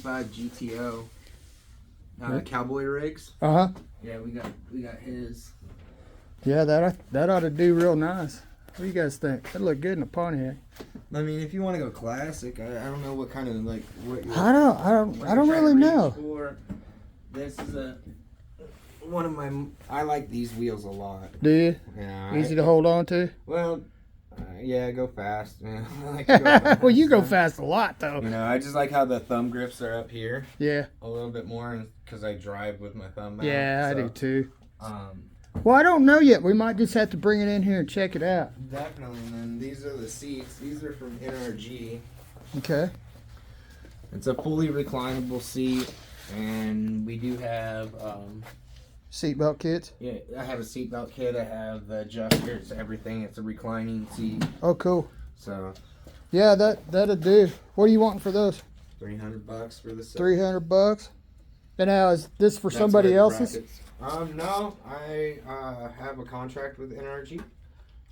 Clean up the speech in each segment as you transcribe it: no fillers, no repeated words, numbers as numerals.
95 GTO cowboy rigs. Uh-huh. Yeah, we got his. Yeah, that ought to do real nice. What do you guys think? That'd look good in a Pontiac. I mean, if you want to go classic, I don't know what kind of like what you're, I don't really know. For. This is one of my. I like these wheels a lot. Do you? Yeah. Easy to hold on to? Well, yeah, go fast. Man. I like to go fast. Well, you go fast a lot, though. You know, I just like how the thumb grips are up here. Yeah. A little bit more because I drive with my thumb out. Yeah, so, I do too. Um, Well, I don't know yet. We might just have to bring it in here and check it out. Definitely. And then these are the seats. These are from NRG. Okay. It's a fully reclinable seat, and we do have Seatbelt kits? yeah, I have a seatbelt kit. I have the adjusters, everything. It's a reclining seat. Oh, cool. So Yeah, that'll do. What are you wanting for those? $300 for the set. $300. And now is this for That's somebody with else's? brackets. No, I have a contract with NRG,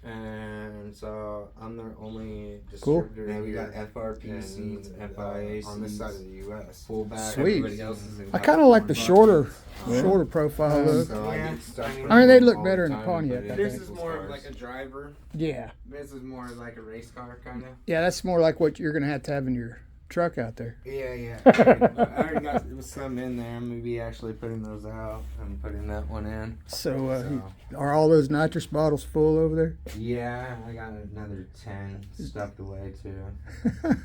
and so I'm their only distributor. And we here. got FRP seats, FIA on this seats, side of the U.S. full back. Sweet. Everybody else is in I kind of like the shorter Yeah. profile look. So I Yeah. get stuff I mean, from I mean, they them look all better the in the time, Pontiac, but I This think. is more of like a driver. Yeah. This is more like a race car kind of. Yeah, that's more like what you're going to have in your truck out there. Yeah. I already got some in there. I'm gonna be actually putting those out. I'm putting that one in. So, are all those nitrous bottles full over there? Yeah, I got another 10 stuffed away too.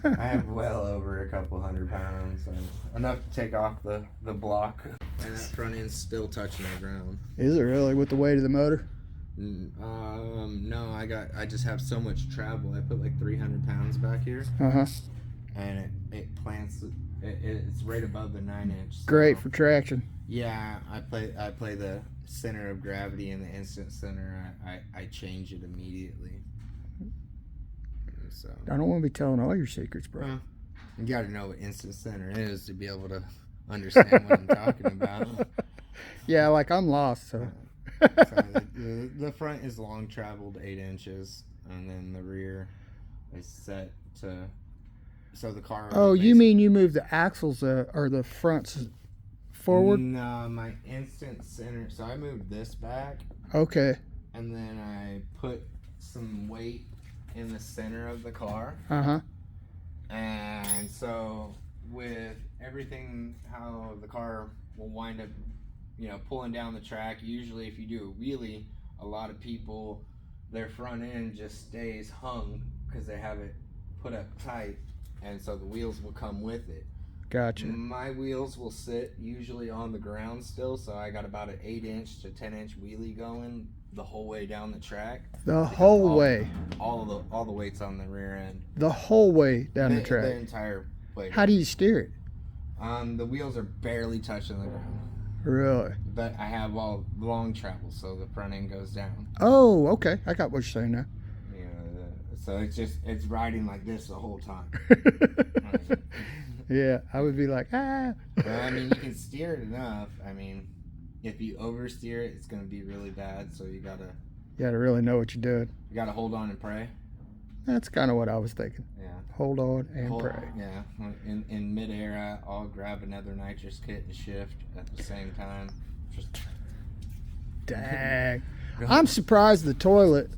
I have well over a couple 100 pounds, and enough to take off the block. And that front end's still touching the ground. Is it really with the weight of the motor? No, I just have so much travel. I put like 300 pounds back here, Uh-huh. and it plants. It's right above the 9-inch. So. Great for traction. Yeah, I play the center of gravity in the instant center. I change it immediately. So I don't want to be telling all your secrets, bro. well, you got to know what instant center is to be able to understand what I'm talking about. Yeah, like I'm lost, so. So the front is long traveled 8 inches, and then the rear is set to. So the car. Oh, you mean you move the axles or the fronts forward? No, my instant center. So I moved this back, Okay. and then I put some weight in the center of the car. Uh-huh. And so with everything, how the car will wind up, pulling down the track. Usually, if you do a wheelie, a lot of people, their front end just stays hung because they have it put up tight. And so the wheels will come with it. Gotcha. My wheels will sit usually on the ground still, so I got about an 8-inch to 10-inch wheelie going the whole way down the track. The whole way. All the weight's on the rear end. The whole way down the The track. entire way. How do you steer it? The wheels are barely touching the ground. Really? But I have all long travel, so the front end goes down. Oh, okay. I got what you're saying now. So it's riding like this the whole time. Yeah, I would be like, ah. Well, I mean, you can steer it enough. I mean, if you oversteer it, it's gonna be really bad. So you gotta really know what you're doing. hold on and pray. That's kind of what I was thinking. Yeah. Hold on and pray. Yeah. In midair, I'll grab another nitrous kit and shift at the same time. Just. Dang. I'm surprised the toilet,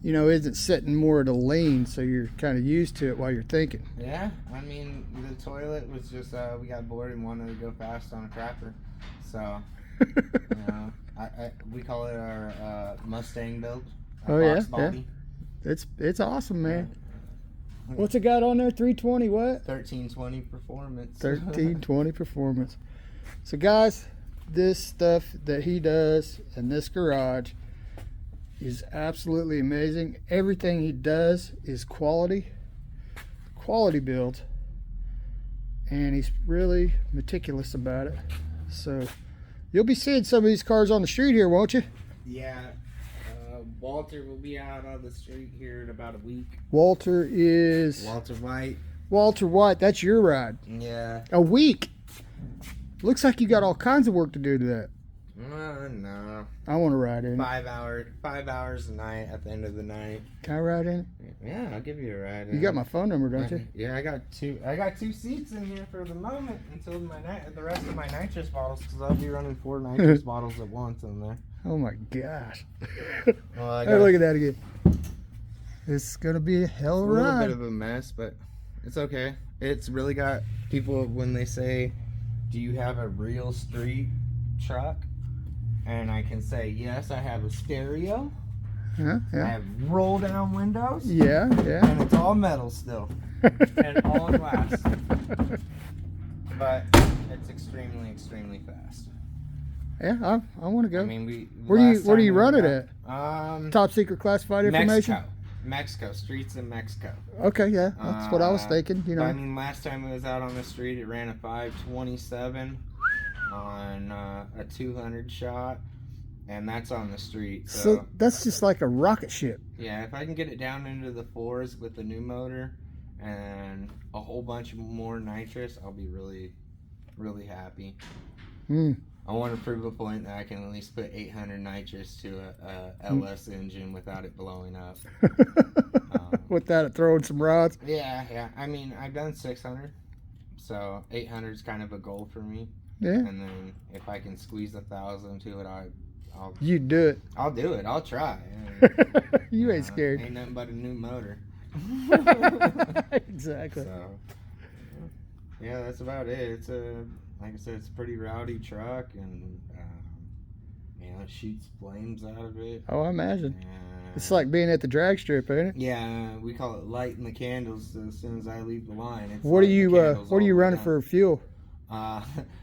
isn't sitting more at a lean, so you're kind of used to it while you're thinking. Yeah, I mean, the toilet was just, we got bored and wanted to go fast on a crapper. So, we call it our Mustang build. Our box body. It's awesome, man. What's it got on there? 320 what? 1320 performance. 1320 performance. So, guys, this stuff that he does in this garage is absolutely amazing. Everything he does is quality build, and he's really meticulous about it. So you'll be seeing some of these cars on the street here, won't you? Yeah. Walter will be out on the street here in about a week. Walter White, that's your ride. Yeah. A week. Looks like you got all kinds of work to do to that. No. I want to ride in it. 5 hours a night at the end of the night. Can I ride in it? Yeah, I'll give you a ride. You got my phone number, don't you? Yeah, I got two seats in here for the moment until the rest of my nitrous bottles, because I'll be running 4 nitrous bottles at once in there. Oh my gosh. Well, Hey, look at that again. It's gonna be a hell of a little ride. bit of a mess, but it's okay. It's really got people when they say, "Do you have a real street truck?" And I can say, "Yes, I have a stereo. Huh? I Yeah. have roll down windows, Yeah. Yeah. and it's all metal still, and all glass. But it's extremely, extremely fast. Yeah. I want to go. I mean, Where do you run it at? at? Top secret classified information. Mexico, streets in Mexico. Okay. Yeah. That's what I was thinking. You But, I know. mean, last time it was out on the street, it ran a 527 on a 200 shot, and that's on the street. So that's just like a rocket ship. Yeah, if I can get it down into the 4s with the new motor and a whole bunch more nitrous, I'll be really, really happy. Mm. I want to prove a point that I can at least put 800 nitrous to a LS engine without it blowing up. Without it throwing some rods. Yeah. I mean, I've done 600, so 800 is kind of a goal for me. Yeah. And then if I can squeeze 1,000 to it, I'll You do it. I'll do it. I'll try. You ain't scared. Ain't nothing but a new motor. Exactly. So, yeah, that's about it. It's like I said, it's a pretty rowdy truck, and it shoots flames out of it. Oh, I imagine. And, It's like being at the drag strip, ain't it? yeah, we call it lighting the candles as soon as I leave the line. It's What are lighting you the candles What are all you the way running down. for fuel?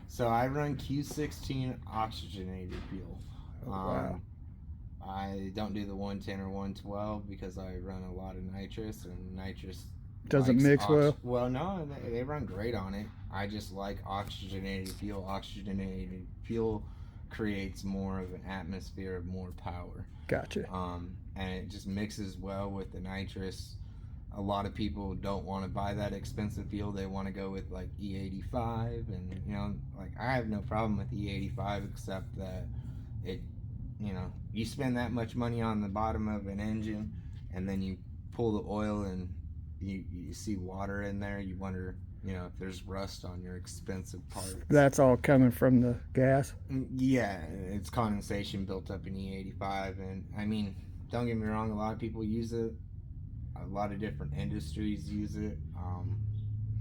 So I run Q16 oxygenated fuel. Oh, wow. I don't do the 110 or 112 because I run a lot of nitrous, and nitrous Doesn't likes mix well. Well, no, they run great on it. I just like oxygenated fuel. Oxygenated fuel creates more of an atmosphere of more power. Gotcha. And it just mixes well with the nitrous. A lot of people don't want to buy that expensive fuel. They want to go with like E85, and like I have no problem with E85 except that it, you spend that much money on the bottom of an engine, and then you pull the oil and you see water in there. You wonder, if there's rust on your expensive parts. That's all coming from the gas. Yeah, it's condensation built up in E85, and I mean, don't get me wrong, a lot of people use it. A lot of different industries use it.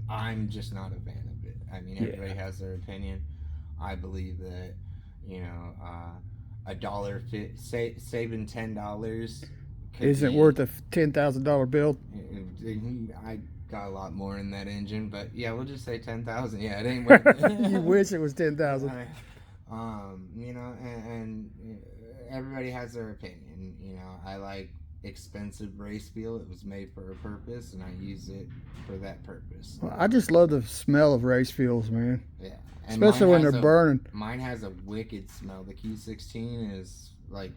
I'm just not a fan of it. I mean, everybody has their opinion. I believe that, saving $10 Isn't worth a $10,000 bill. I got a lot more in that engine, but yeah, we'll just say 10,000. Yeah, it ain't worth it. You wish it was 10,000. And everybody has their opinion. I like expensive race fuel. It was made for a purpose, and I use it for that purpose. Well, I just love the smell of race fuels, man. Yeah, and Especially when mine they're burning. Mine has a wicked smell. The Q16 is like,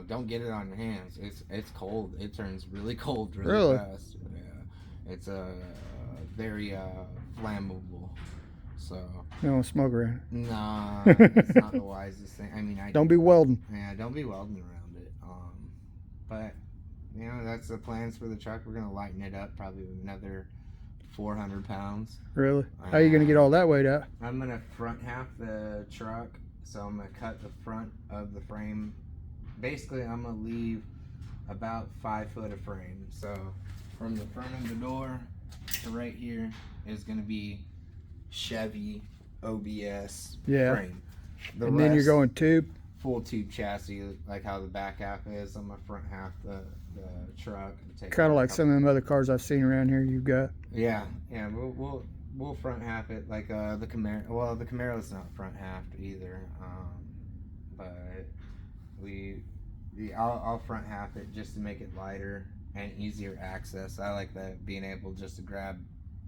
don't get it on your hands. It's cold. It turns really cold really fast. Yeah, it's very flammable. So You don't smoke around. nah, it's not the wisest thing. I mean, Don't be welding. Yeah, don't be welding around it. But that's the plans for the truck. We're gonna lighten it up, probably with another 400 pounds. Really? How are you going to get all that weight out? I'm gonna front half the truck, so I'm gonna cut the front of the frame. Basically, I'm gonna leave about 5 foot of frame. So from the front of the door to right here is gonna be Chevy OBS frame. And then you're going tube? Full tube chassis, like how the back half is. I'm gonna front half the truck. Kind of like some of them other cars I've seen around here you've got. Yeah. We'll front half it like the Camaro. Well, the Camaro's not front half either. But I'll front half it just to make it lighter and easier access. I like that, being able just to grab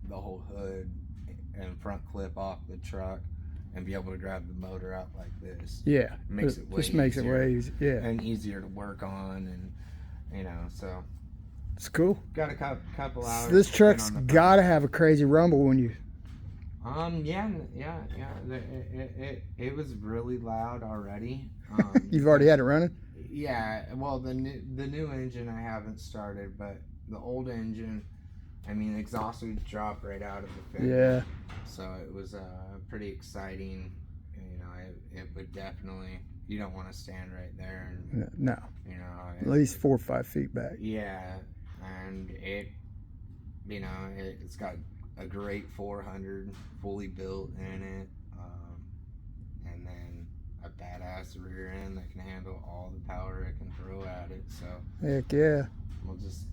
the whole hood and front clip off the truck and be able to grab the motor out like this. Yeah, makes it way just makes it way easier. Yeah, and easier to work on, and so it's cool. got a couple hours. This truck's got to have a crazy rumble when you It was really loud already. You've already had it running? Yeah, well, the new engine I haven't started, but the old engine, I mean, the exhaust would drop right out of the fender. Yeah. So it was pretty exciting. You know, it would definitely. You don't want to stand right there, and No. you know, At least 4 or 5 feet back. Yeah, and it's got a great 400 fully built in it, and then a badass rear end that can handle all the power it can throw at it. So Heck yeah. we'll just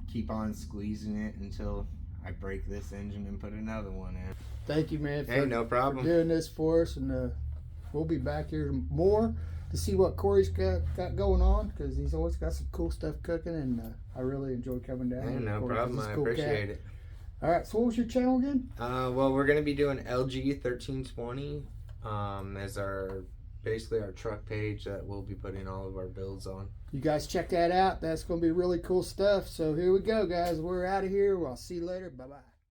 keep on squeezing it until I break this engine and put another one in. Thank you, man, Hey, no problem. for doing this for us, and we'll be back here more to see what Corey's got going on, because he's always got some cool stuff cooking, and I really enjoy coming down. Hey, here, no Corey, 'cause problem. he's a I cool appreciate cat. it. All right, so what was your channel again? Well, we're gonna be doing LG 1320 as basically our truck page that we'll be putting all of our builds on. You guys check that out. That's going to be really cool stuff. So here we go, guys. We're out of here. I'll see you later. Bye-bye.